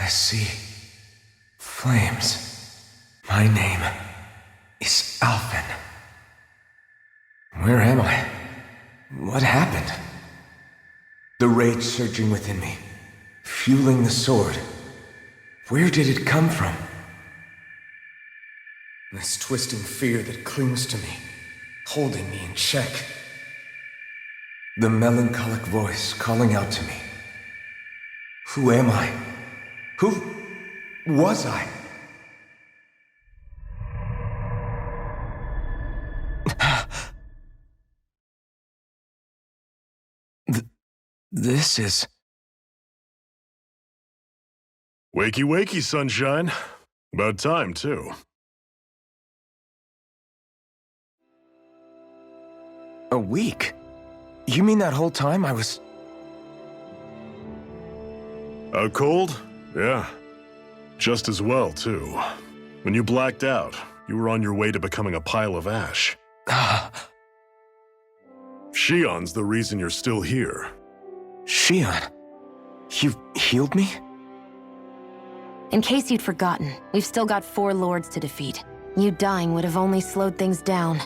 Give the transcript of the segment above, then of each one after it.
I see flames. My name is Alphen. Where am I? What happened? The rage surging within me, fueling the sword. Where did it come from? This twisting fear that clings to me, holding me in check. The melancholic voice calling out to me. Who am I? Who was I? This is... Wakey, wakey, sunshine. About time, too. A week? You mean that whole time I was... Out cold? Yeah. Just as well, too. When you blacked out, you were on your way to becoming a pile of ash. Shionne's the reason you're still here. Shionne? You've healed me? In case you'd forgotten, we've still got 4 lords to defeat. You dying would have only slowed things down.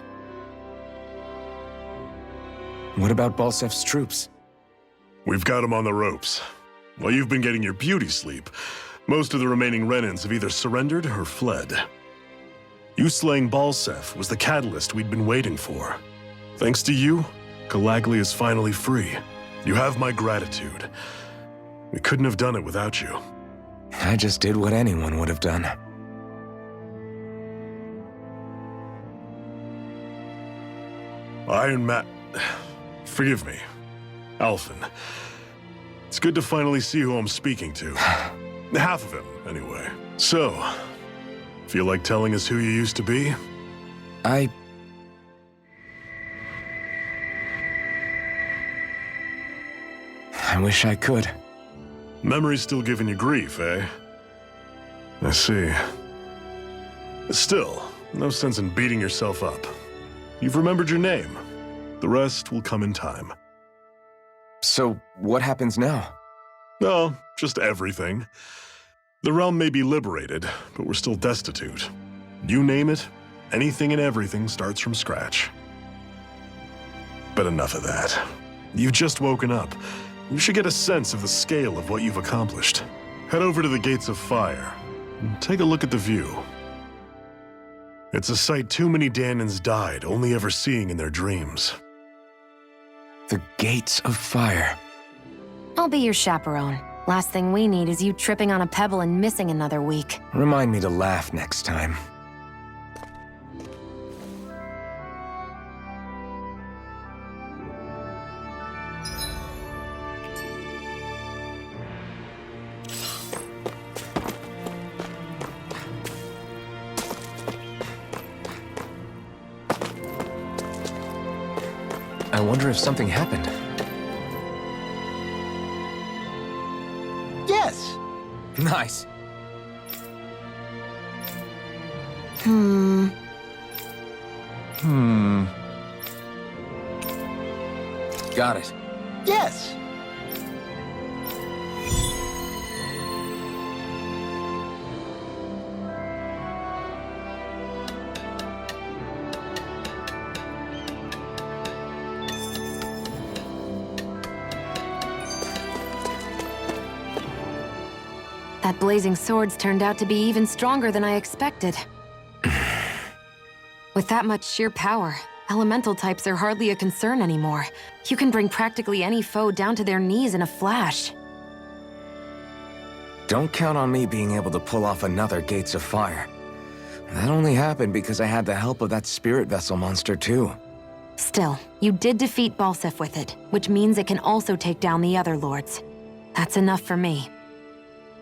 What about Balsef's troops? We've got them on the ropes. While you've been getting your beauty sleep, most of the remaining Renans have either surrendered or fled. You slaying Balsef was the catalyst we'd been waiting for. Thanks to you, Calagli is finally free. You have my gratitude. We couldn't have done it without you. I just did what anyone would have done. Forgive me. Alphen. It's good to finally see who I'm speaking to. Half of him, anyway. So, feel like telling us who you used to be? I wish I could. Memory's still giving you grief, eh? I see. Still, no sense in beating yourself up. You've remembered your name. The rest will come in time. So, what happens now? Oh, just everything. The realm may be liberated, but we're still destitute. You name it, anything and everything starts from scratch. But enough of that. You've just woken up. You should get a sense of the scale of what you've accomplished. Head over to the Gates of Fire and take a look at the view. It's a sight too many Dahnans died only ever seeing in their dreams. The Gates of Fire. I'll be your chaperone. Last thing we need is you tripping on a pebble and missing another week. Remind me to laugh next time. I wonder if something happened. Yes! Nice. Got it. Yes! That blazing sword's turned out to be even stronger than I expected. With that much sheer power, elemental types are hardly a concern anymore. You can bring practically any foe down to their knees in a flash. Don't count on me being able to pull off another Gates of Fire. That only happened because I had the help of that spirit vessel monster too. Still, you did defeat Balsef with it, which means it can also take down the other lords. That's enough for me.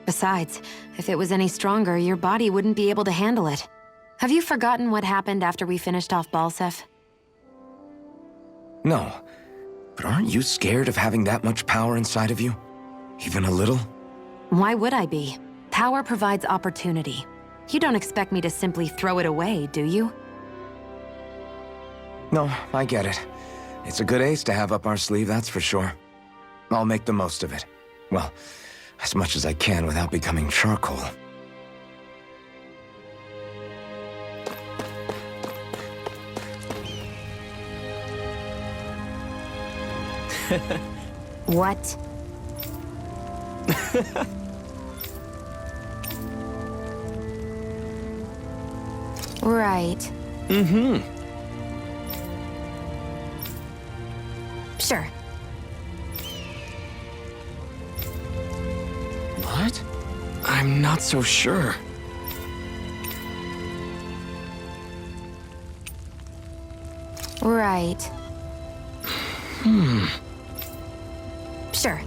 Besides, if it was any stronger, your body wouldn't be able to handle it. Have you forgotten what happened after we finished off Balsef? No, but aren't you scared of having that much power inside of you? Even a little? Why would I be? Power provides opportunity. You don't expect me to simply throw it away, do you? No, I get it. It's a good ace to have up our sleeve, that's for sure. I'll make the most of it. Well, as much as I can without becoming charcoal. What? Right. Mm-hmm. Sure. What? I'm not so sure. Right. Sure.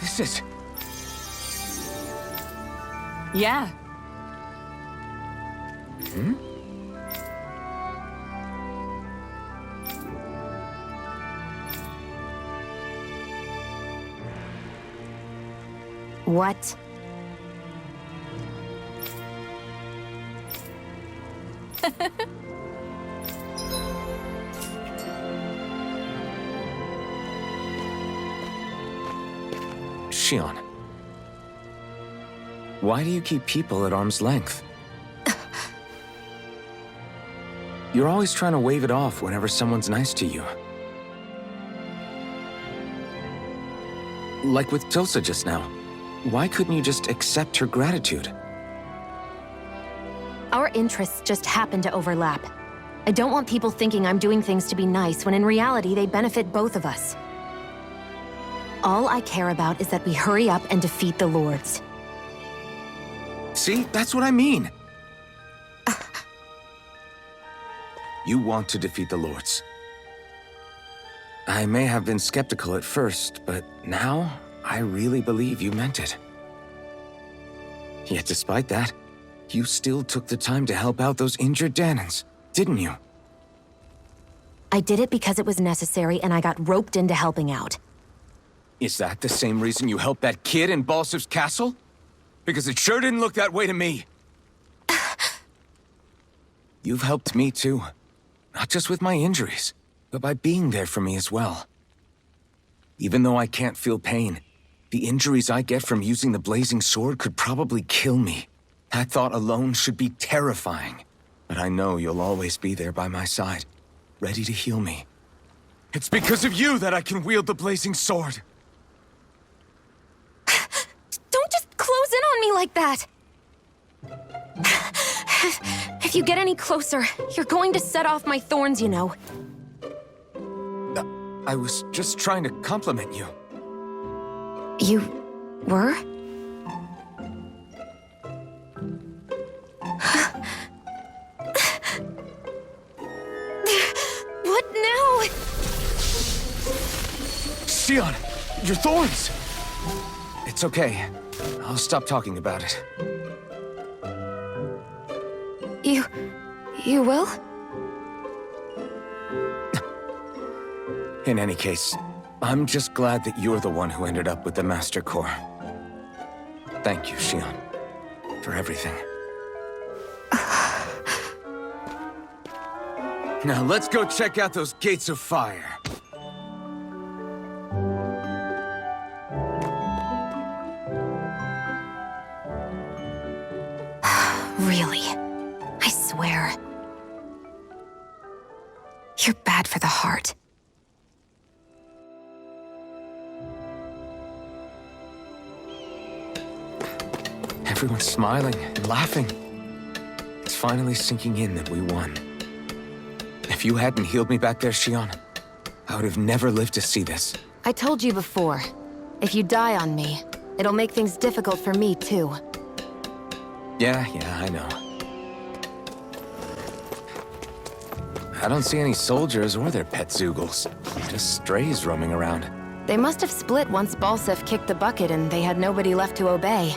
This is... Yeah. Hmm? What? Shionne. Why do you keep people at arm's length? You're always trying to wave it off whenever someone's nice to you. Like with Tilsa just now. Why couldn't you just accept her gratitude? Our interests just happen to overlap. I don't want people thinking I'm doing things to be nice when in reality they benefit both of us. All I care about is that we hurry up and defeat the Lords. See, that's what I mean. You want to defeat the Lords. I may have been skeptical at first, but now I really believe you meant it. Yet despite that, you still took the time to help out those injured Dahnans, didn't you? I did it because it was necessary and I got roped into helping out. Is that the same reason you helped that kid in Balsif's castle? Because it sure didn't look that way to me. You've helped me too. Not just with my injuries, but by being there for me as well. Even though I can't feel pain, the injuries I get from using the blazing sword could probably kill me. That thought alone should be terrifying. But I know you'll always be there by my side, ready to heal me. It's because of you that I can wield the blazing sword. Don't just close in on me like that! If you get any closer, you're going to set off my thorns, you know. I was just trying to compliment you. You were? What now? Shionne, your thorns! It's okay. I'll stop talking about it. You will? In any case, I'm just glad that you're the one who ended up with the Master Core. Thank you, Shionne, for everything. Now let's go check out those gates of fire. Really? I swear. You're bad for the heart. Everyone's smiling and laughing. It's finally sinking in that we won. If you hadn't healed me back there, Shionne, I would have never lived to see this. I told you before, if you die on me, it'll make things difficult for me too. Yeah, I know. I don't see any soldiers or their pet Zeugles. Just strays roaming around. They must have split once Balsif kicked the bucket and they had nobody left to obey.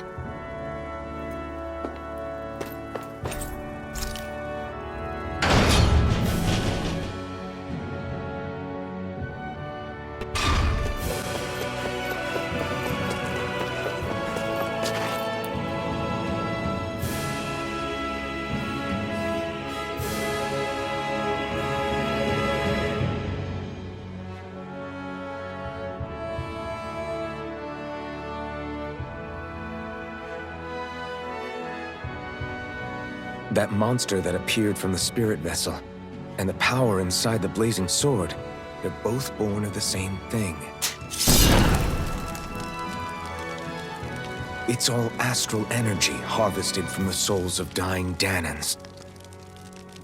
That monster that appeared from the spirit vessel, and the power inside the blazing sword, they're both born of the same thing. It's all astral energy harvested from the souls of dying Dahnans.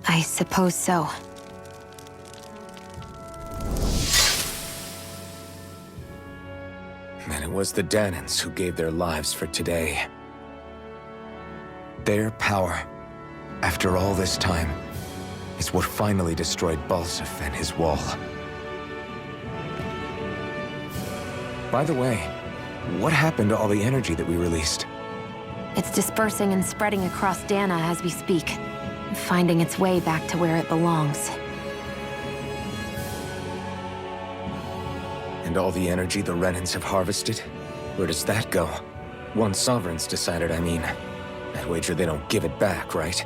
I suppose so. And it was the Dahnans who gave their lives for today. Their power, after all this time, is what finally destroyed Balseph and his wall. By the way, what happened to all the energy that we released? It's dispersing and spreading across Dahna as we speak, finding its way back to where it belongs. And all the energy the Renans have harvested? Where does that go? Once Sovereign's decided, I mean. I'd wager they don't give it back, right?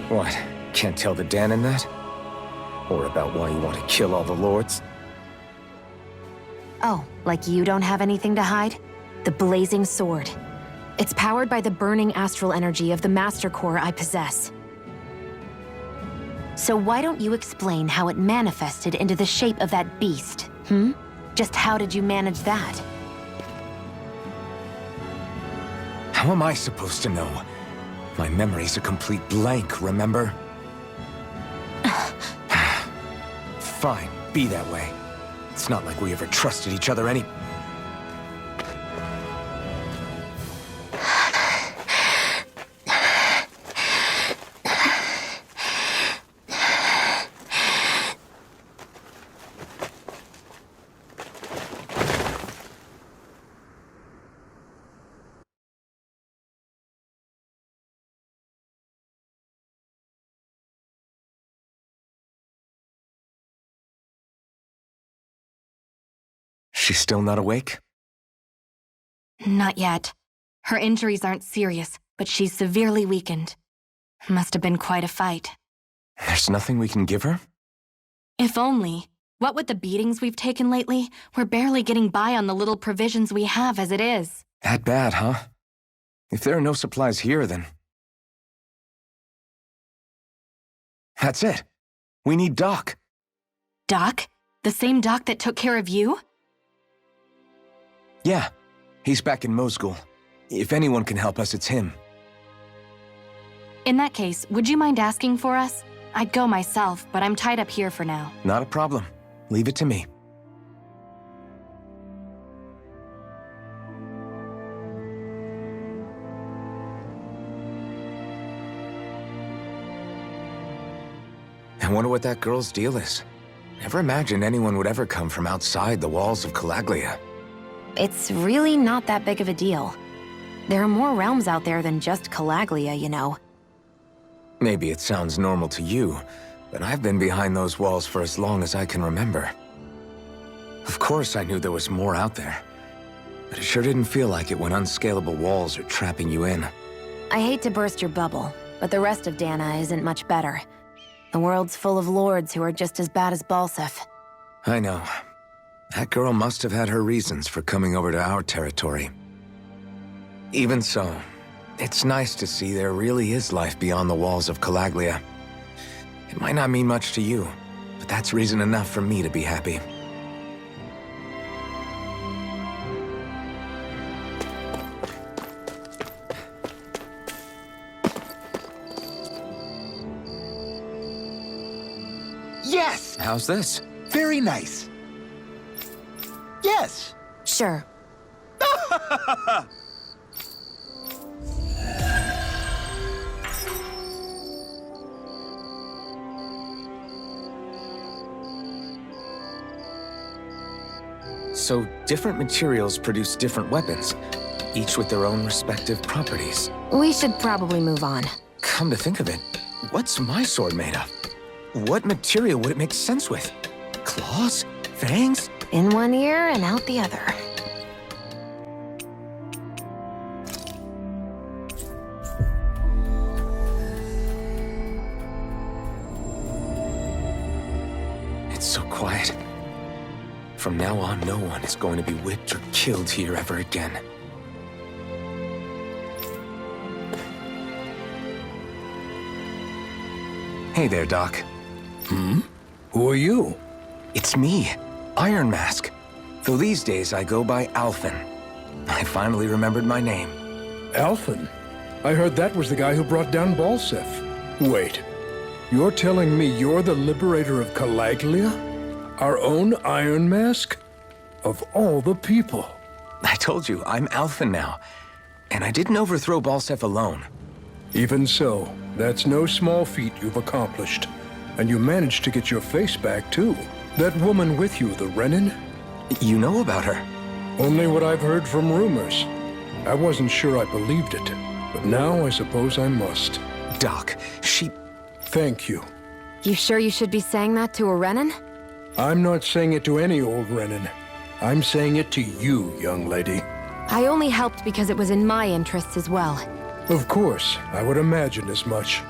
What? Can't tell the Dahnan that? Or about why you want to kill all the lords? Oh, like you don't have anything to hide? The blazing sword. It's powered by the burning astral energy of the Master Core I possess. So why don't you explain how it manifested into the shape of that beast, Just how did you manage that? How am I supposed to know? My memory's a complete blank, remember? Fine, be that way. It's not like we ever trusted each other any... She's still not awake? Not yet. Her injuries aren't serious, but she's severely weakened. Must have been quite a fight. There's nothing we can give her? If only. What with the beatings we've taken lately, we're barely getting by on the little provisions we have as it is. That bad, huh? If there are no supplies here, then... That's it. We need Doc. Doc? The same Doc that took care of you? Yeah, he's back in Mosgul. If anyone can help us, it's him. In that case, would you mind asking for us? I'd go myself, but I'm tied up here for now. Not a problem. Leave it to me. I wonder what that girl's deal is. Never imagined anyone would ever come from outside the walls of Calaglia. It's really not that big of a deal. There are more realms out there than just Calaglia, you know. Maybe it sounds normal to you, but I've been behind those walls for as long as I can remember. Of course I knew there was more out there, but it sure didn't feel like it when unscalable walls are trapping you in. I hate to burst your bubble, but the rest of Dahna isn't much better. The world's full of lords who are just as bad as Balseph. I know. That girl must have had her reasons for coming over to our territory. Even so, it's nice to see there really is life beyond the walls of Calaglia. It might not mean much to you, but that's reason enough for me to be happy. Yes! How's this? Very nice. Yes! Sure. So, different materials produce different weapons, each with their own respective properties. We should probably move on. Come to think of it, what's my sword made of? what material would it make sense with? Claws? Fangs? In one ear and out the other. It's so quiet. From now on, no one is going to be whipped or killed here ever again. Hey there, Doc. Who are you? It's me, Iron Mask. Though these days I go by Alphen. I finally remembered my name. Alphen? I heard that was the guy who brought down Balsef. Wait, you're telling me you're the liberator of Calaglia? Our own Iron Mask? Of all the people. I told you, I'm Alphen now. And I didn't overthrow Balsef alone. Even so, that's no small feat you've accomplished. And you managed to get your face back, too. That woman with you, the Renan? You know about her? Only what I've heard from rumors. I wasn't sure I believed it, but now I suppose I must. Doc, she... Thank you. You sure you should be saying that to a Renan? I'm not saying it to any old Renan. I'm saying it to you, young lady. I only helped because it was in my interests as well. Of course, I would imagine as much.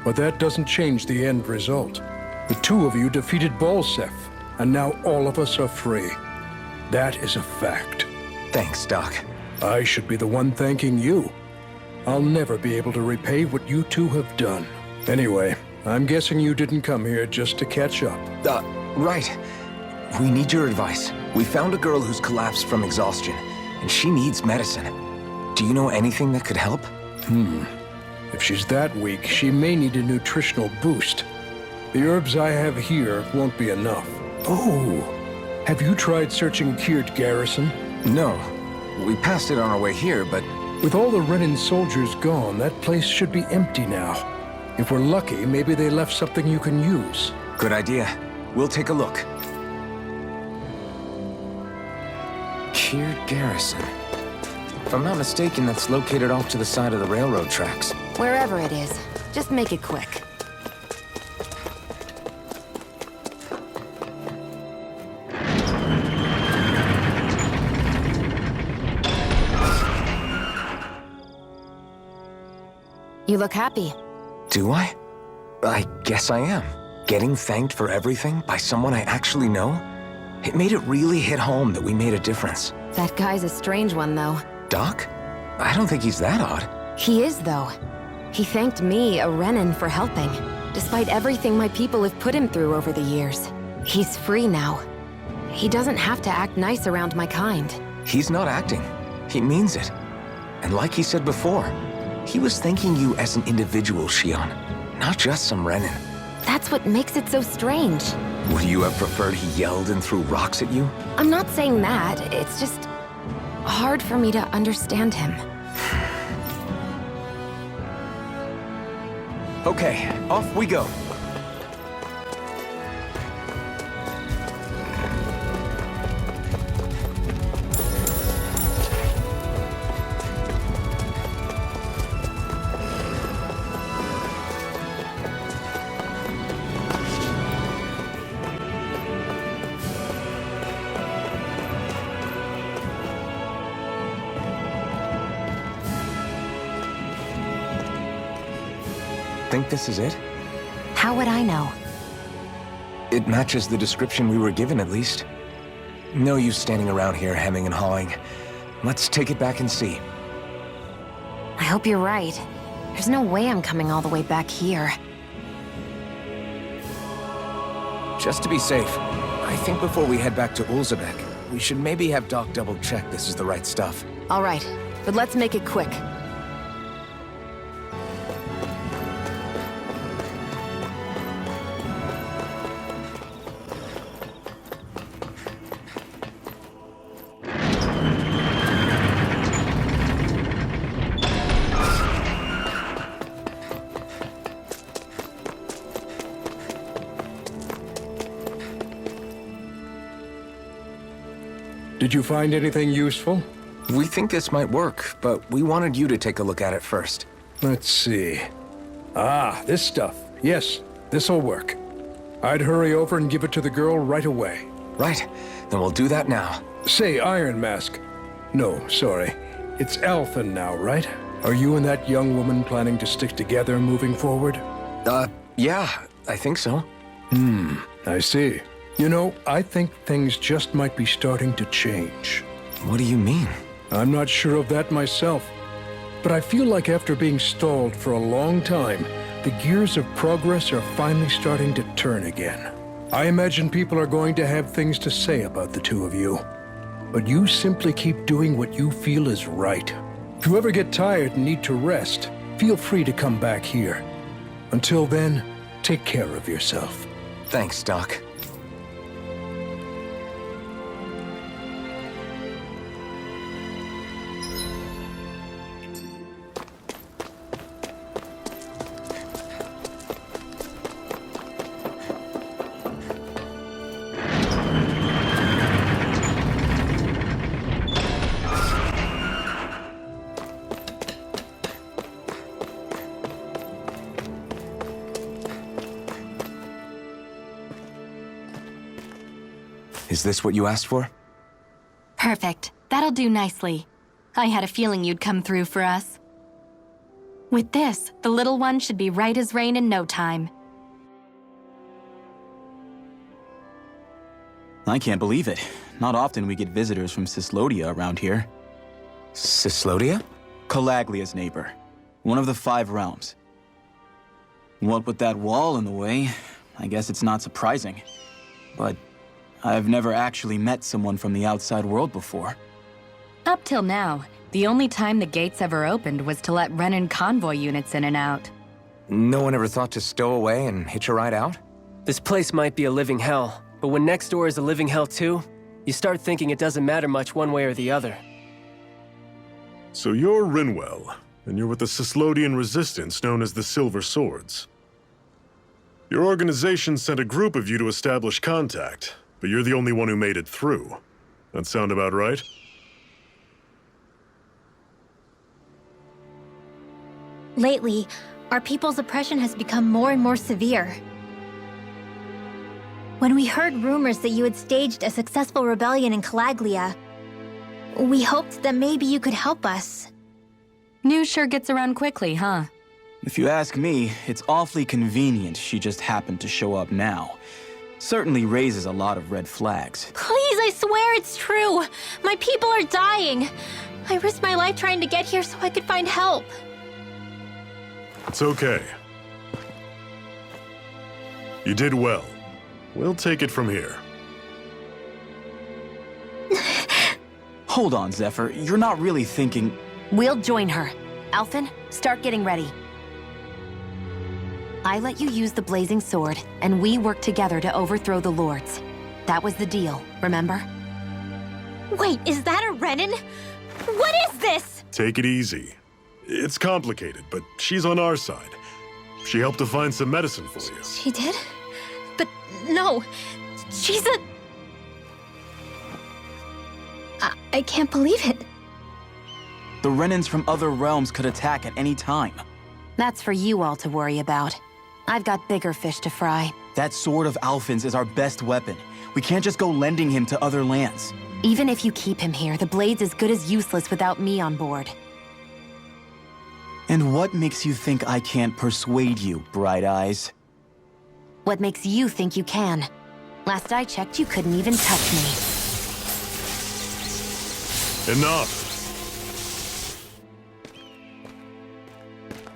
But that doesn't change the end result. The two of you defeated Balsef, and now all of us are free. That is a fact. Thanks, Doc. I should be the one thanking you. I'll never be able to repay what you two have done. Anyway, I'm guessing you didn't come here just to catch up. Right. We need your advice. We found a girl who's collapsed from exhaustion, and she needs medicine. Do you know anything that could help? If she's that weak, she may need a nutritional boost. The herbs I have here won't be enough. Oh, have you tried searching Kirt Garrison? No. We passed it on our way here, but... With all the Renan soldiers gone, that place should be empty now. If we're lucky, maybe they left something you can use. Good idea. We'll take a look. Kirt Garrison. If I'm not mistaken, that's located off to the side of the railroad tracks. Wherever it is, just make it quick. You look happy. Do I? I guess I am. Getting thanked for everything by someone I actually know? It made it really hit home that we made a difference. That guy's a strange one, though. Doc? I don't think he's that odd. He is, though. He thanked me, a Renan, for helping, despite everything my people have put him through over the years. He's free now. He doesn't have to act nice around my kind. He's not acting. He means it. And like he said before, he was thanking you as an individual, Shionne, not just some Renan. That's what makes it so strange. Would you have preferred he yelled and threw rocks at you? I'm not saying that. It's just hard for me to understand him. Okay, off we go. Think this is it? How would I know? It matches the description we were given, at least. No use standing around here hemming and hawing. Let's take it back and see. I hope you're right. There's no way I'm coming all the way back here. Just to be safe, I think before we head back to Ulzebek, we should maybe have Doc double-check this is the right stuff. All right, but let's make it quick. Did you find anything useful? We think this might work, but we wanted you to take a look at it first. Let's see. Ah, this stuff. Yes, this'll work. I'd hurry over and give it to the girl right away. Right, then we'll do that now. Say, Iron Mask. No, sorry. It's Alphen now, right? Are you and that young woman planning to stick together moving forward? Yeah, I think so. I see. You know, I think things just might be starting to change. What do you mean? I'm not sure of that myself, but I feel like after being stalled for a long time, the gears of progress are finally starting to turn again. I imagine people are going to have things to say about the two of you, but you simply keep doing what you feel is right. If you ever get tired and need to rest, feel free to come back here. Until then, take care of yourself. Thanks, Doc. Is this what you asked for? Perfect. That'll do nicely. I had a feeling you'd come through for us. With this, the little one should be right as rain in no time. I can't believe it. Not often we get visitors from Cyslodia around here. Cyslodia? Calaglia's neighbor. One of the 5 realms. What with that wall in the way, I guess it's not surprising. But I've never actually met someone from the outside world before. Up till now, the only time the gates ever opened was to let Renan convoy units in and out. No one ever thought to stow away and hitch a ride out? This place might be a living hell, but when next door is a living hell too, you start thinking it doesn't matter much one way or the other. So you're Rinwell, and you're with the Cyslodian resistance known as the Silver Swords. Your organization sent a group of you to establish contact, but you're the only one who made it through. That sound about right? Lately, our people's oppression has become more and more severe. When we heard rumors that you had staged a successful rebellion in Calaglia, we hoped that maybe you could help us. News sure gets around quickly, huh? If you ask me, it's awfully convenient she just happened to show up now. Certainly raises a lot of red flags. Please, I swear it's true! My people are dying! I risked my life trying to get here so I could find help. It's okay. You did well. We'll take it from here. Hold on, Zephyr. You're not really thinking... We'll join her. Alphen, start getting ready. I let you use the blazing sword, and we worked together to overthrow the lords. That was the deal, remember? Wait, is that a Renan? What is this? Take it easy. It's complicated, but she's on our side. She helped to find some medicine for you. She did? But no, she's a... I can't believe it. The Renans from other realms could attack at any time. That's for you all to worry about. I've got bigger fish to fry. That sword of Alphen's is our best weapon. We can't just go lending him to other lands. Even if you keep him here, the blade's as good as useless without me on board. And what makes you think I can't persuade you, Bright Eyes? What makes you think you can? Last I checked, you couldn't even touch me. Enough!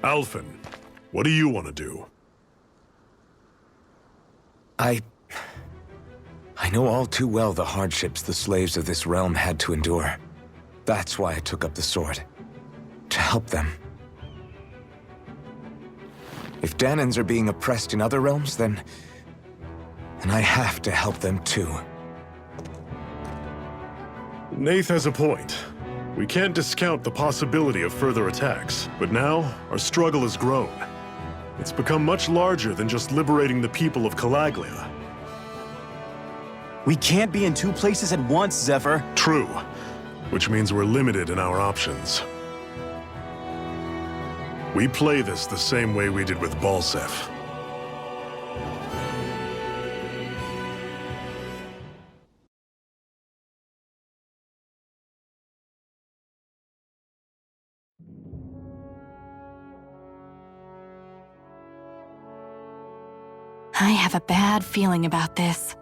Alphen, what do you want to do? I know all too well the hardships the slaves of this realm had to endure. That's why I took up the sword. To help them. If Dahnans are being oppressed in other realms, then I have to help them too. Nath has a point. We can't discount the possibility of further attacks, but now our struggle has grown. It's become much larger than just liberating the people of Calaglia. We can't be in 2 places at once, Zephyr. True, which means we're limited in our options. We play this the same way we did with Balsef. I have a bad feeling about this.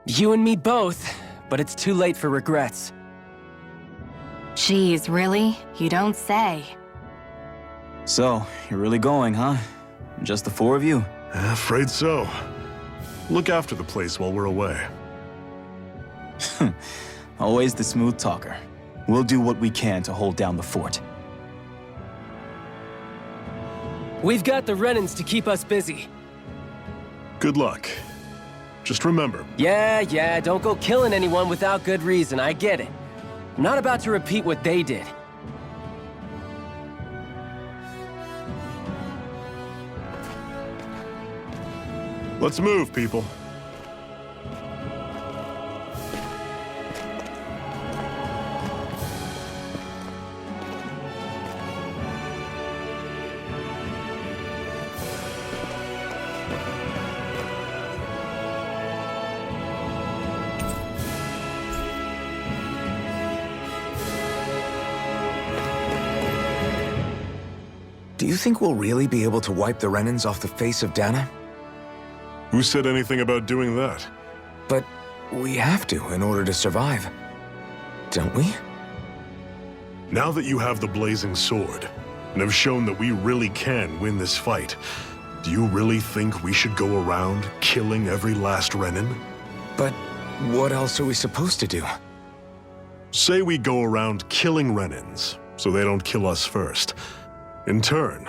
You and me both, but it's too late for regrets. Geez, really? You don't say. So, you're really going, huh? Just the four of you? Afraid so. Look after the place while we're away. Always the smooth talker. We'll do what we can to hold down the fort. We've got the Renans to keep us busy. Good luck. Just remember, Yeah, don't go killing anyone without good reason, I get it. I'm not about to repeat what they did. let's move, people. Do you think we'll really be able to wipe the Renans off the face of Dahna? Who said anything about doing that? But we have to in order to survive. Don't we? Now that you have the blazing sword, and have shown that we really can win this fight, do you really think we should go around killing every last Renan? But what else are we supposed to do? Say we go around killing Renans, so they don't kill us first. In turn,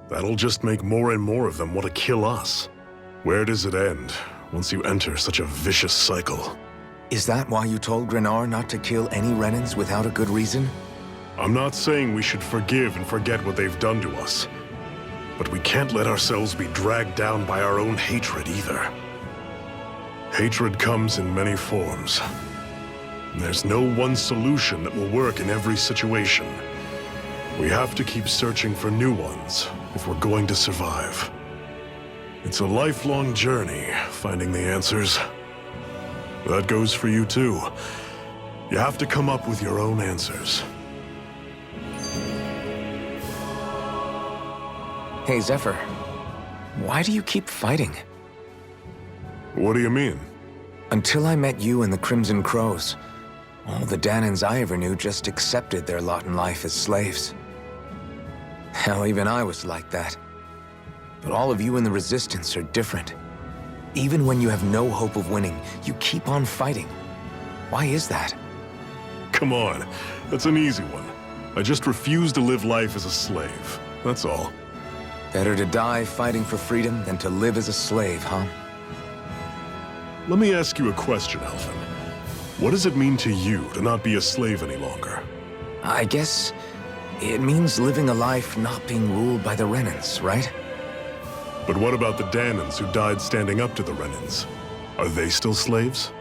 that'll just make more and more of them want to kill us. Where does it end once you enter such a vicious cycle? Is that why you told Grenar not to kill any Renans without a good reason? I'm not saying we should forgive and forget what they've done to us, but we can't let ourselves be dragged down by our own hatred either. Hatred comes in many forms. There's no one solution that will work in every situation. We have to keep searching for new ones if we're going to survive. It's a lifelong journey, finding the answers. That goes for you too. You have to come up with your own answers. Hey, Zephyr. Why do you keep fighting? What do you mean? Until I met you and the Crimson Crows, all the Dahnans I ever knew just accepted their lot in life as slaves. Hell, even I was like that. But all of you in the Resistance are different. Even when you have no hope of winning, you keep on fighting. Why is that? Come on, that's an easy one. I just refuse to live life as a slave, that's all. Better to die fighting for freedom than to live as a slave, huh? Let me ask you a question, Alphen. What does it mean to you to not be a slave any longer? I guess it means living a life not being ruled by the Renans, right? But what about the Dahnans who died standing up to the Renans? Are they still slaves?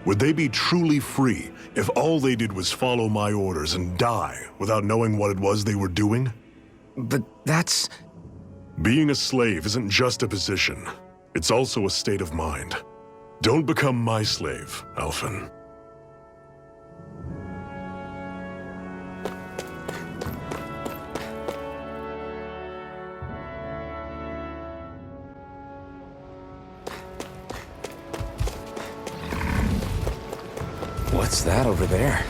Would they be truly free if all they did was follow my orders and die without knowing what it was they were doing? But that's... Being a slave isn't just a position. It's also a state of mind. Don't become my slave, Alphen. What's that over there?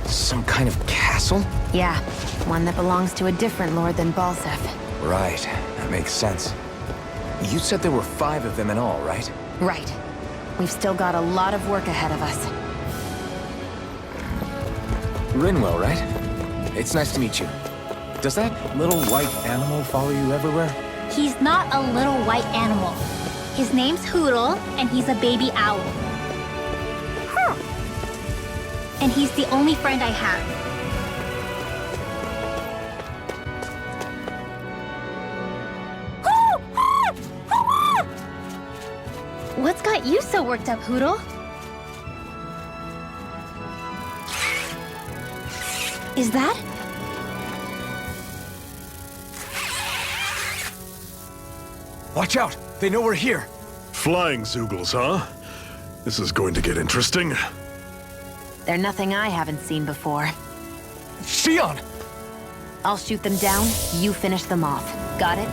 Some kind of castle? Yeah, one that belongs to a different lord than Balsef. Right, that makes sense. You said there were 5 of them in all, right? Right. We've still got a lot of work ahead of us. Rinwell, right? It's nice to meet you. Does that little white animal follow you everywhere? He's not a little white animal. His name's Hoodle, and he's a baby owl. And he's the only friend I have. What's got you so worked up, Hoodle? Is that? Watch out! They know we're here! Flying Zoogles, huh? This is going to get interesting. They're nothing I haven't seen before. Shionne! I'll shoot them down, you finish them off. Got it?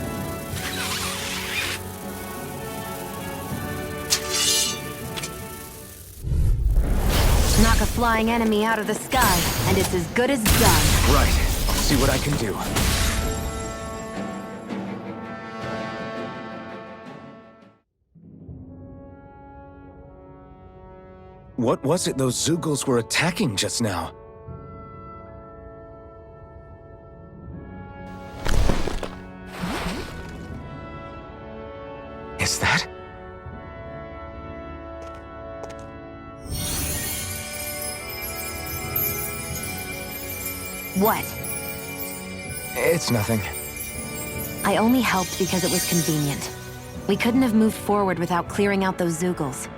Knock a flying enemy out of the sky, and it's as good as done. Right. I'll see what I can do. What was it those Zeugles were attacking just now? Is that? What? It's nothing. I only helped because it was convenient. We couldn't have moved forward without clearing out those Zeugles.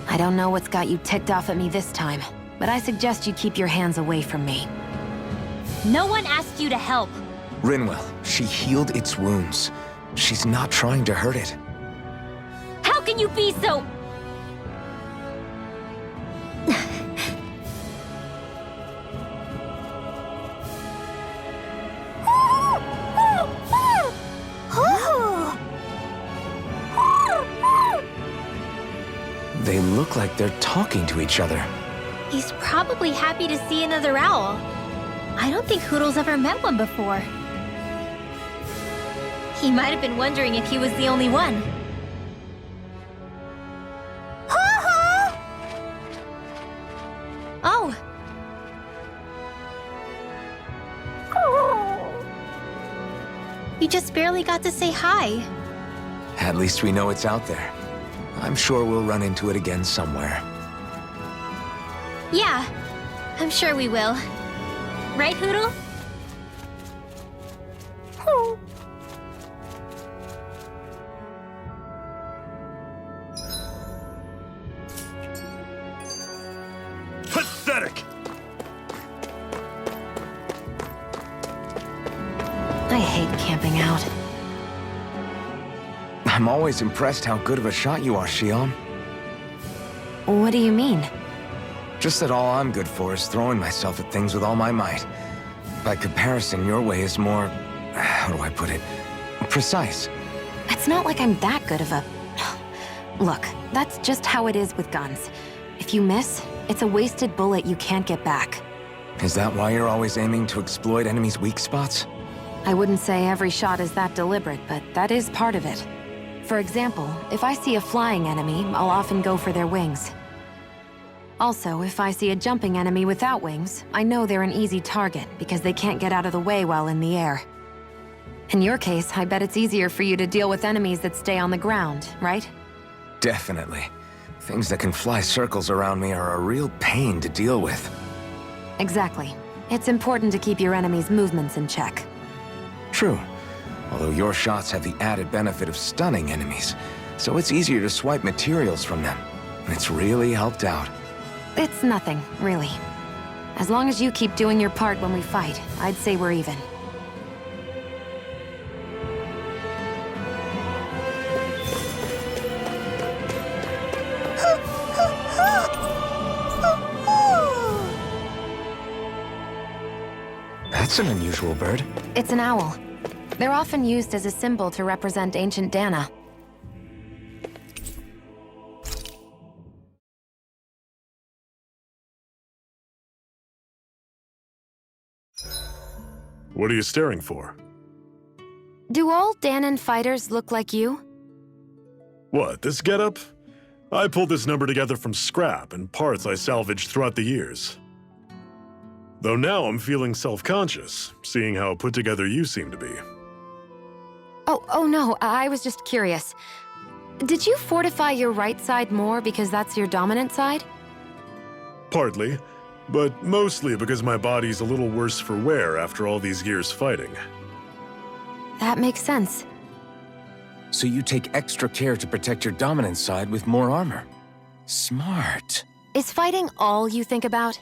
I don't know what's got you ticked off at me this time, but I suggest you keep your hands away from me. No one asked you to help. Rinwell, she healed its wounds. She's not trying to hurt it. How can you be so... They look like they're talking to each other. He's probably happy to see another owl. I don't think Hoodle's ever met one before. He might have been wondering if he was the only one. Oh. You just barely got to say hi. At least we know it's out there. I'm sure we'll run into it again somewhere. Yeah, I'm sure we will. Right, Hoodle? Pathetic! I hate camping out. I'm always impressed how good of a shot you are, Shionne. What do you mean? Just that all I'm good for is throwing myself at things with all my might. By comparison, your way is more... how do I put it? Precise. It's not like I'm that good of a... Look, that's just how it is with guns. If you miss, it's a wasted bullet you can't get back. Is that why you're always aiming to exploit enemies' weak spots? I wouldn't say every shot is that deliberate, but that is part of it. For example, if I see a flying enemy, I'll often go for their wings. Also, if I see a jumping enemy without wings, I know they're an easy target because they can't get out of the way while in the air. In your case, I bet it's easier for you to deal with enemies that stay on the ground, right? Definitely. Things that can fly circles around me are a real pain to deal with. Exactly. It's important to keep your enemy's movements in check. True. Although your shots have the added benefit of stunning enemies, so it's easier to swipe materials from them. It's really helped out. It's nothing, really. As long as you keep doing your part when we fight, I'd say we're even. That's an unusual bird. It's an owl. They're often used as a symbol to represent ancient Dahna. What are you staring for? Do all Dahnan fighters look like you? What, this getup? I pulled this number together from scrap and parts I salvaged throughout the years. Though now I'm feeling self-conscious, seeing how put together you seem to be. Oh no, I was just curious. Did you fortify your right side more because that's your dominant side? Partly, but mostly because my body's a little worse for wear after all these years fighting. That makes sense. So you take extra care to protect your dominant side with more armor. Smart. Is fighting all you think about?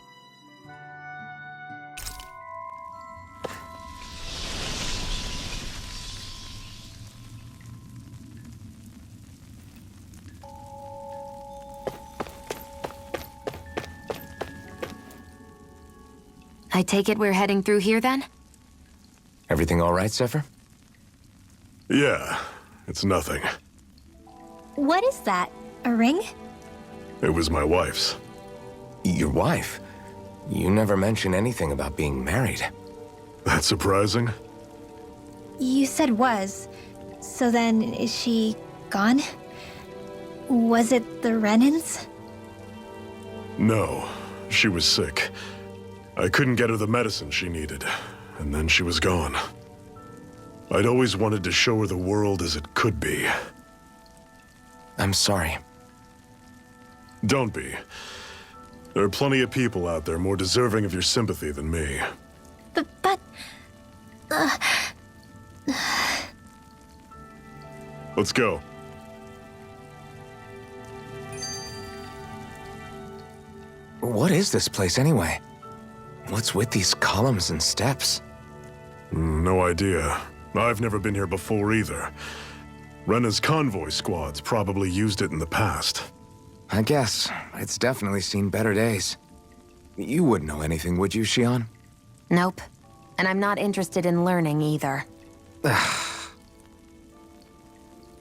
I take it we're heading through here, then? Everything all right, Zephyr? Yeah, it's nothing. What is that? A ring? It was my wife's. Your wife? You never mentioned anything about being married. That's surprising? You said was. So then, is she gone? Was it the Renans? No, she was sick. I couldn't get her the medicine she needed, and then she was gone. I'd always wanted to show her the world as it could be. I'm sorry. Don't be. There are plenty of people out there more deserving of your sympathy than me. But... Let's go. What is this place anyway? What's with these columns and steps? No idea. I've never been here before either. Rena's convoy squads probably used it in the past. I guess. It's definitely seen better days. You wouldn't know anything, would you, Shionne? Nope. And I'm not interested in learning either.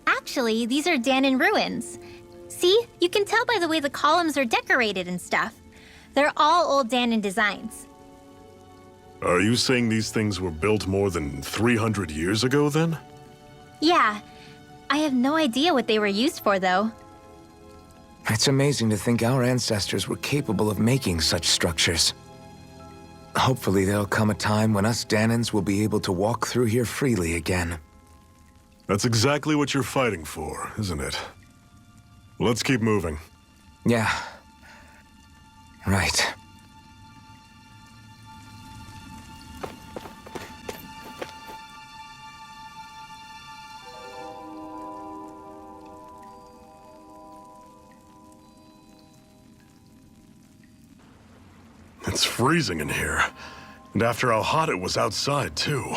Actually, these are Dahna ruins. See? You can tell by the way the columns are decorated and stuff. They're all old Dahna designs. Are you saying these things were built more than 300 years ago, then? Yeah. I have no idea what they were used for, though. It's amazing to think our ancestors were capable of making such structures. Hopefully there'll come a time when us Dahnans will be able to walk through here freely again. That's exactly what you're fighting for, isn't it? Let's keep moving. Yeah. Right. It's freezing in here. And after how hot it was outside, too.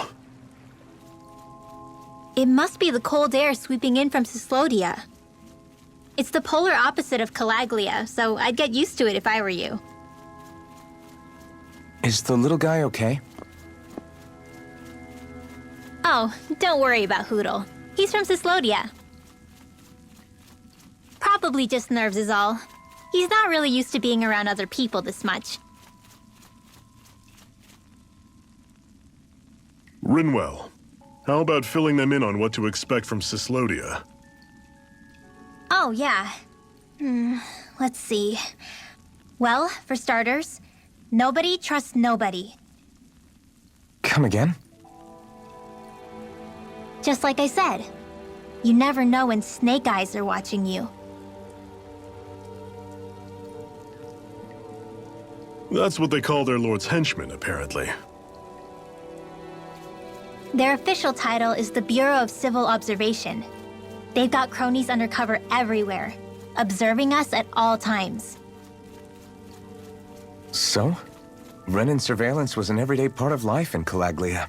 It must be the cold air sweeping in from Cyslodia. It's the polar opposite of Calaglia, so I'd get used to it if I were you. Is the little guy okay? Oh, don't worry about Hootle. He's from Cyslodia. Probably just nerves is all. He's not really used to being around other people this much. Rinwell, how about filling them in on what to expect from Cyslodia? Oh, yeah. Let's see. Well, for starters, nobody trusts nobody. Come again? Just like I said, you never know when snake eyes are watching you. That's what they call their lord's henchmen, apparently. Their official title is the Bureau of Civil Observation. They've got cronies undercover everywhere, observing us at all times. So? Renan surveillance was an everyday part of life in Calaglia.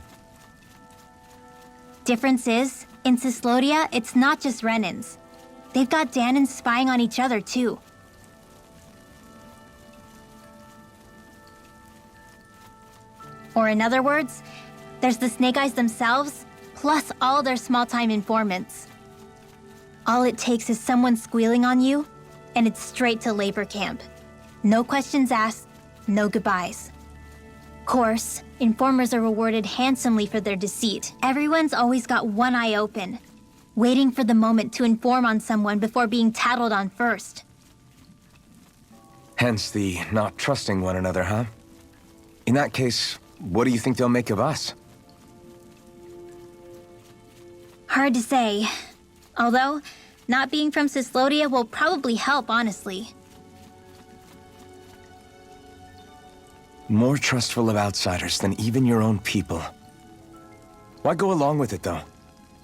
Difference is, in Cyslodia, it's not just Renans. They've got Dahnans spying on each other, too. Or in other words, there's the Snake Eyes themselves, plus all their small-time informants. All it takes is someone squealing on you, and it's straight to labor camp. No questions asked, no goodbyes. Course, informers are rewarded handsomely for their deceit. Everyone's always got one eye open, waiting for the moment to inform on someone before being tattled on first. Hence the not trusting one another, huh? In that case, what do you think they'll make of us? Hard to say. Although, not being from Cyslodia will probably help, honestly. More trustful of outsiders than even your own people. Why go along with it, though?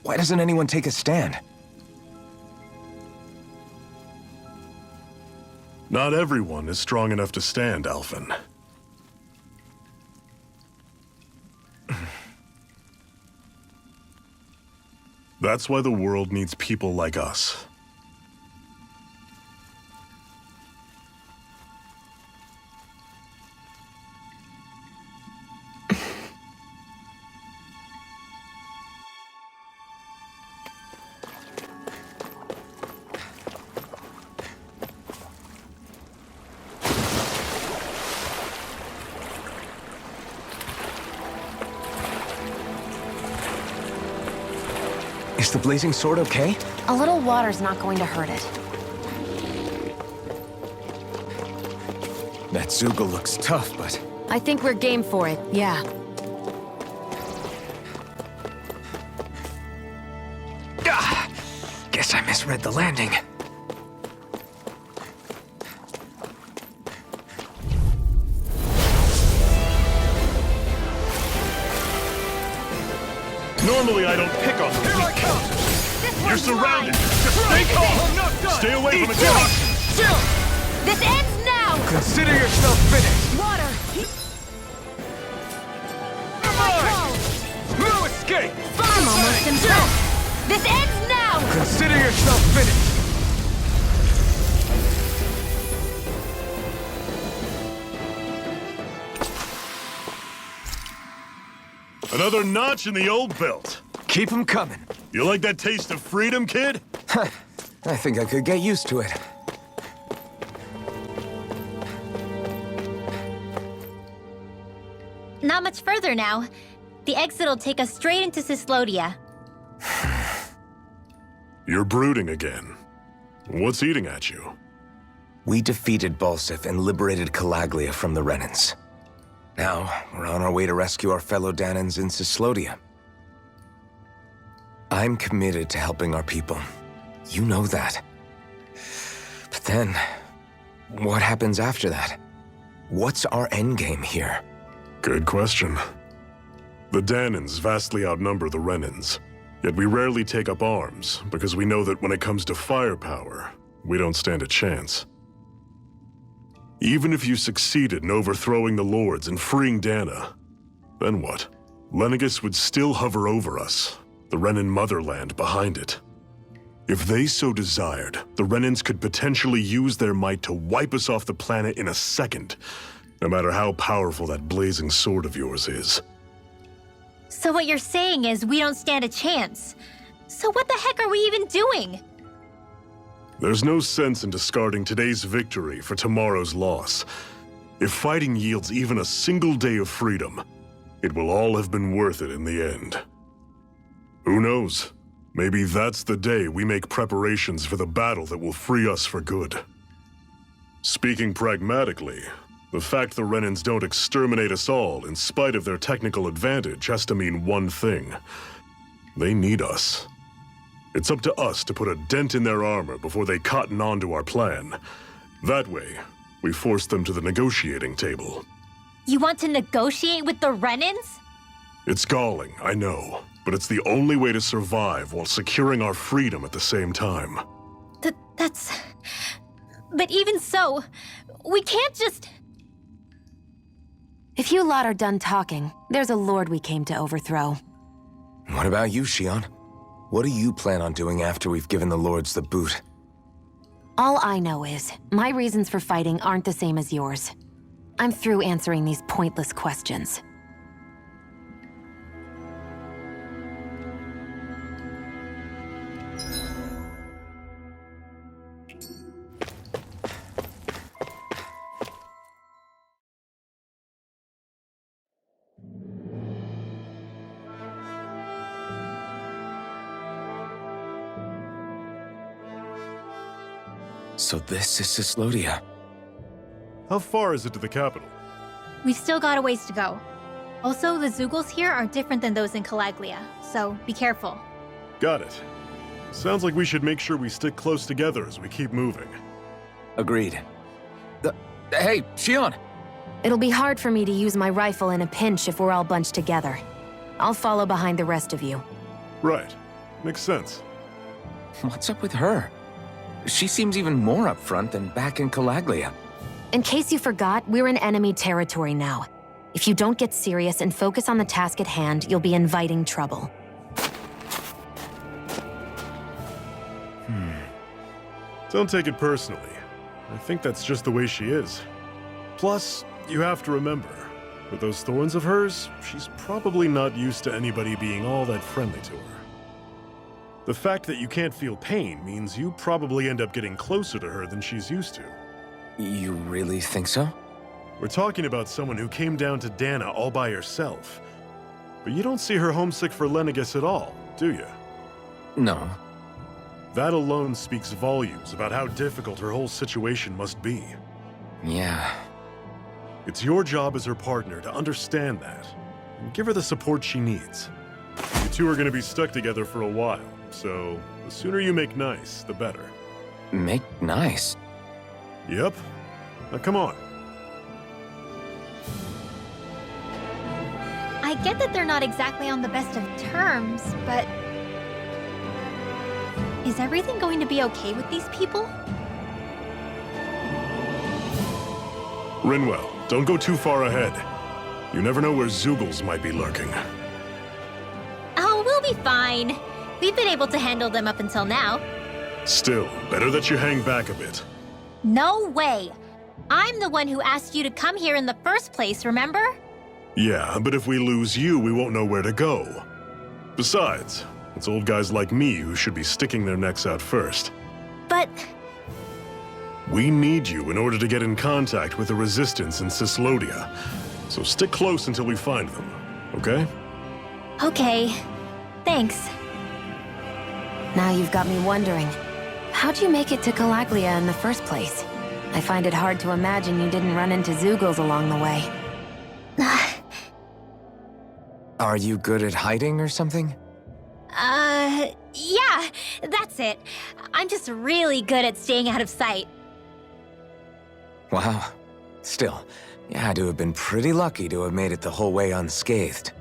Why doesn't anyone take a stand? Not everyone is strong enough to stand, Alphen. That's why the world needs people like us. Is the blazing sword okay? A little water's not going to hurt it. That Zoogle looks tough, but... I think we're game for it, yeah. Guess I misread the landing. Normally I don't pick on them. This You're one's surrounded. mine. Just stay calm. Stay away from interruptions. This ends now! Consider yourself finished. Water! No escape! I'm almost impressed! This ends now! Consider yourself finished. Another notch in the old belt. Keep them coming. You like that taste of freedom, kid? I think I could get used to it. Not much further now. The exit'll take us straight into Cyslodia. You're brooding again. What's eating at you? We defeated Balsif and liberated Calaglia from the Renans. Now, we're on our way to rescue our fellow Dahnans in Cyslodia. I'm committed to helping our people. You know that. But then, what happens after that? What's our endgame here? Good question. The Dahnans vastly outnumber the Renans, yet we rarely take up arms because we know that when it comes to firepower, we don't stand a chance. Even if you succeeded in overthrowing the Lords and freeing Dahna, then what? Lenegis would still hover over us, the Renan motherland behind it. If they so desired, the Renans could potentially use their might to wipe us off the planet in a second, no matter how powerful that blazing sword of yours is. So what you're saying is we don't stand a chance. So what the heck are we even doing? There's no sense in discarding today's victory for tomorrow's loss. If fighting yields even a single day of freedom, it will all have been worth it in the end. Who knows? Maybe that's the day we make preparations for the battle that will free us for good. Speaking pragmatically, the fact the Renans don't exterminate us all in spite of their technical advantage has to mean one thing. They need us. It's up to us to put a dent in their armor before they cotton on to our plan. That way, we force them to the negotiating table. You want to negotiate with the Renans? It's galling, I know, but it's the only way to survive while securing our freedom at the same time. That's... But even so, we can't just... If you lot are done talking, there's a lord we came to overthrow. What about you, Shionne? What do you plan on doing after we've given the Lords the boot? All I know is, my reasons for fighting aren't the same as yours. I'm through answering these pointless questions. So this is Cyslodia. How far is it to the capital? We've still got a ways to go. Also, the Zoogles here are different than those in Calaglia, so be careful. Got it. Sounds like we should make sure we stick close together as we keep moving. Agreed. Hey, Shionne! It'll be hard for me to use my rifle in a pinch if we're all bunched together. I'll follow behind the rest of you. Right. Makes sense. What's up with her? She seems even more upfront than back in Calaglia. In case you forgot, we're in enemy territory now. If you don't get serious and focus on the task at hand, you'll be inviting trouble. Don't take it personally. I think that's just the way she is. Plus, you have to remember, with those thorns of hers, she's probably not used to anybody being all that friendly to her. The fact that you can't feel pain means you probably end up getting closer to her than she's used to. You really think so? We're talking about someone who came down to Dahna all by herself. But you don't see her homesick for Lenegis at all, do you? No. That alone speaks volumes about how difficult her whole situation must be. Yeah. It's your job as her partner to understand that, and give her the support she needs. You two are gonna be stuck together for a while, so the sooner you make nice, the better. Make nice? Yep. Now come on. I get that they're not exactly on the best of terms, but... is everything going to be okay with these people? Rinwell, don't go too far ahead. You never know where Zoogles might be lurking. Oh, we'll be fine. We've been able to handle them up until now. Still, better that you hang back a bit. No way! I'm the one who asked you to come here in the first place, remember? Yeah, but if we lose you, we won't know where to go. Besides, it's old guys like me who should be sticking their necks out first. But... we need you in order to get in contact with the Resistance in Cislodia. So stick close until we find them, okay? okay. Thanks. Now you've got me wondering, how'd you make it to Calaglia in the first place? I find it hard to imagine you didn't run into Zoogles along the way. Are you good at hiding or something? Yeah, that's it. I'm just really good at staying out of sight. Wow. Still, you had to have been pretty lucky to have made it the whole way unscathed.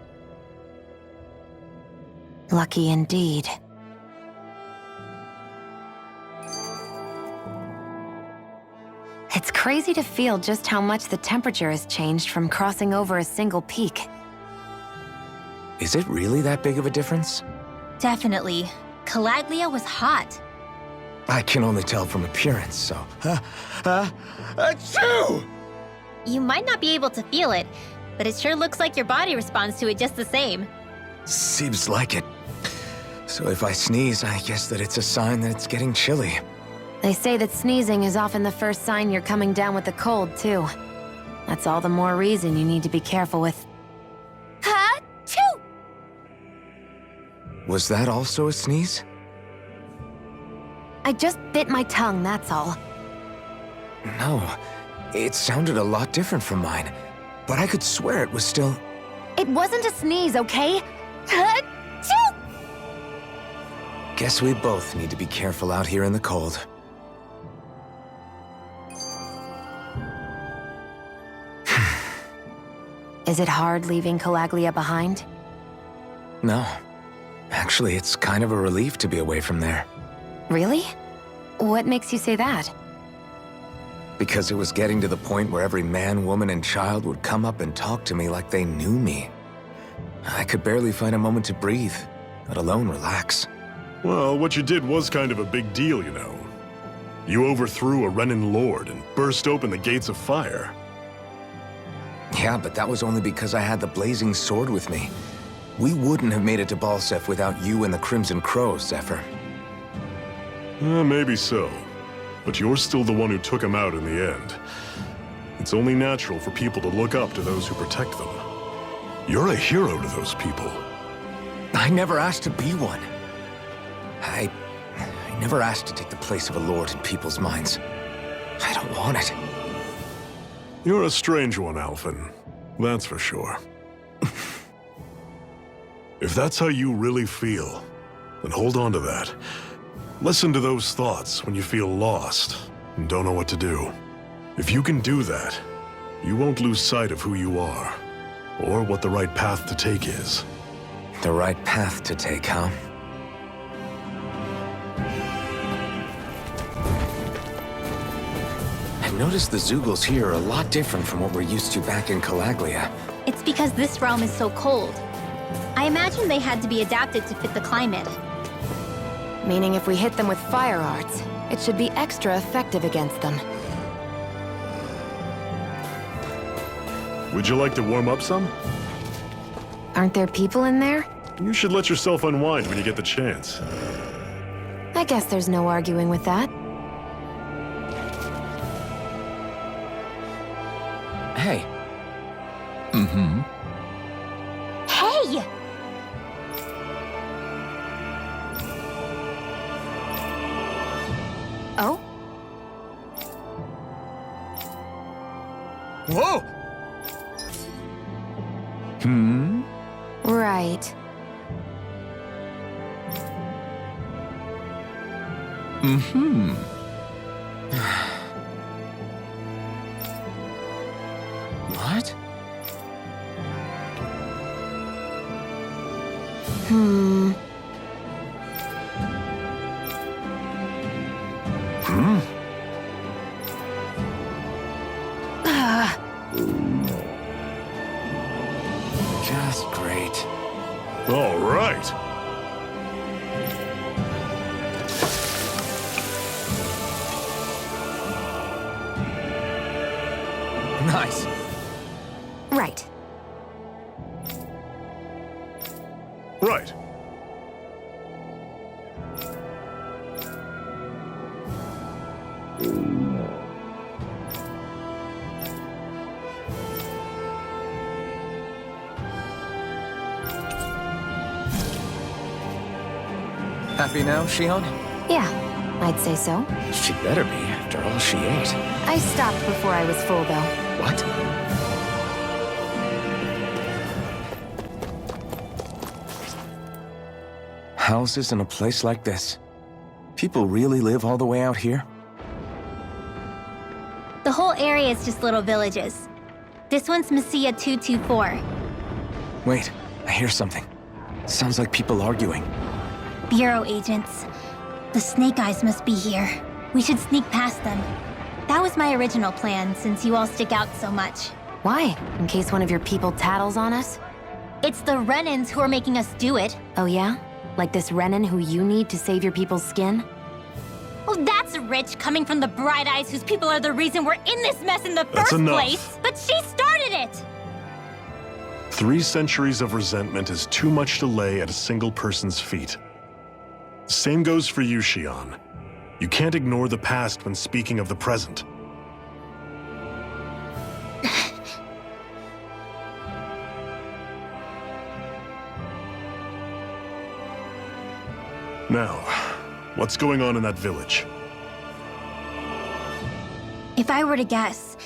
Lucky indeed. It's crazy to feel just how much the temperature has changed from crossing over a single peak. Is it really that big of a difference? Definitely. Calaglia was hot. I can only tell from appearance, so... Achoo! You might not be able to feel it, but it sure looks like your body responds to it just the same. Seems like it. So if I sneeze, I guess that it's a sign that it's getting chilly. They say that sneezing is often the first sign you're coming down with the cold, too. That's all the more reason you need to be careful with... Ha-choo! Was that also a sneeze? I just bit my tongue, that's all. No, it sounded a lot different from mine. But I could swear it was still... It wasn't a sneeze, okay? Ha-choo! Guess we both need to be careful out here in the cold. Is it hard leaving Calaglia behind? No. Actually, it's kind of a relief to be away from there. Really? What makes you say that? Because it was getting to the point where every man, woman, and child would come up and talk to me like they knew me. I could barely find a moment to breathe, let alone relax. Well, what you did was kind of a big deal, you know. You overthrew a Renan lord and burst open the gates of fire. Yeah, but that was only because I had the blazing sword with me. We wouldn't have made it to Balseph without you and the Crimson Crows, Zephyr. Maybe so. But you're still the one who took him out in the end. It's only natural for people to look up to those who protect them. You're a hero to those people. I never asked to be one. I never asked to take the place of a lord in people's minds. I don't want it. You're a strange one, Alphen. That's for sure. If that's how you really feel, then hold on to that. Listen to those thoughts when you feel lost and don't know what to do. If you can do that, you won't lose sight of who you are, or what the right path to take is. The right path to take, huh? I noticed the Zoogles here are a lot different from what we're used to back in Calaglia. It's because this realm is so cold. I imagine they had to be adapted to fit the climate. Meaning if we hit them with fire arts, it should be extra effective against them. Would you like to warm up some? Aren't there people in there? You should let yourself unwind when you get the chance. I guess there's no arguing with that. Hey. Hey! Oh? Whoa! Right. What? Just great. All right. Nice. Right. Right. Happy now, Shionne? Yeah, I'd say so. She better be, after all she ate. I stopped before I was full, though. What? Houses in a place like this? People really live all the way out here? The whole area is just little villages. This one's Messiah 224. Wait, I hear something. Sounds like people arguing. Bureau agents. The Snake Eyes must be here. We should sneak past them. That was my original plan, since you all stick out so much. Why? In case one of your people tattles on us? It's the Renans who are making us do it. Oh yeah? Like this Renan who you need to save your people's skin? Oh, that's rich, coming from the Bright Eyes whose people are the reason we're in this mess in the That's first enough. place. But she started it! 3 centuries of resentment is too much to lay at a single person's feet. Same goes for you, Shionne. You can't ignore the past when speaking of the present. Now, what's going on in that village? If I were to guess,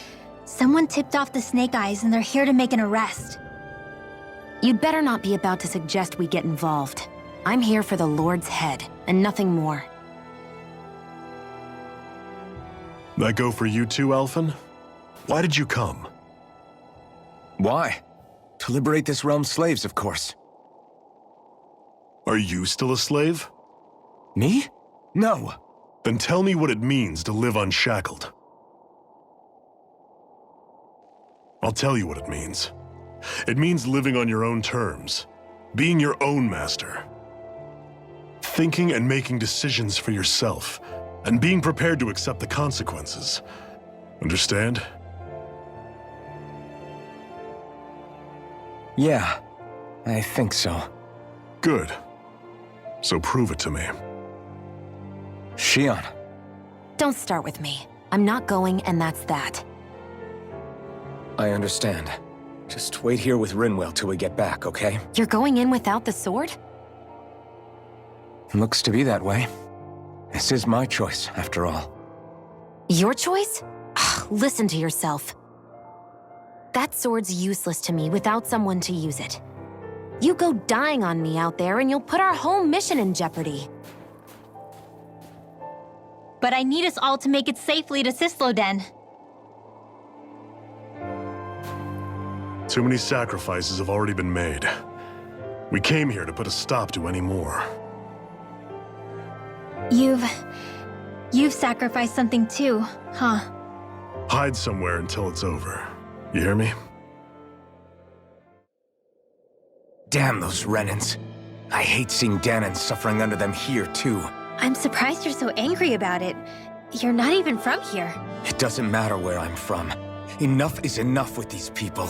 someone tipped off the Snake Eyes and they're here to make an arrest. You'd better not be about to suggest we get involved. I'm here for the Lord's head, and nothing more. That go for you too, Alphen? Why did you come? Why? To liberate this realm's slaves, of course. Are you still a slave? Me? No. Then tell me what it means to live unshackled. I'll tell you what it means. It means living on your own terms, being your own master. Thinking and making decisions for yourself, and being prepared to accept the consequences. Understand? Yeah, I think so. Good. So prove it to me. Shionne. Don't start with me. I'm not going, and that's that. I understand. Just wait here with Rinwell till we get back, okay? You're going in without the sword? Looks to be that way. This is my choice, after all. Your choice? Ugh, listen to yourself. That sword's useless to me without someone to use it. You go dying on me out there and you'll put our whole mission in jeopardy. But I need us all to make it safely to Sisloden. Too many sacrifices have already been made. We came here to put a stop to any more. You've sacrificed something too, huh? Hide somewhere until it's over. You hear me? Damn those Renans. I hate seeing Dahna suffering under them here, too. I'm surprised you're so angry about it. You're not even from here. It doesn't matter where I'm from. Enough is enough with these people.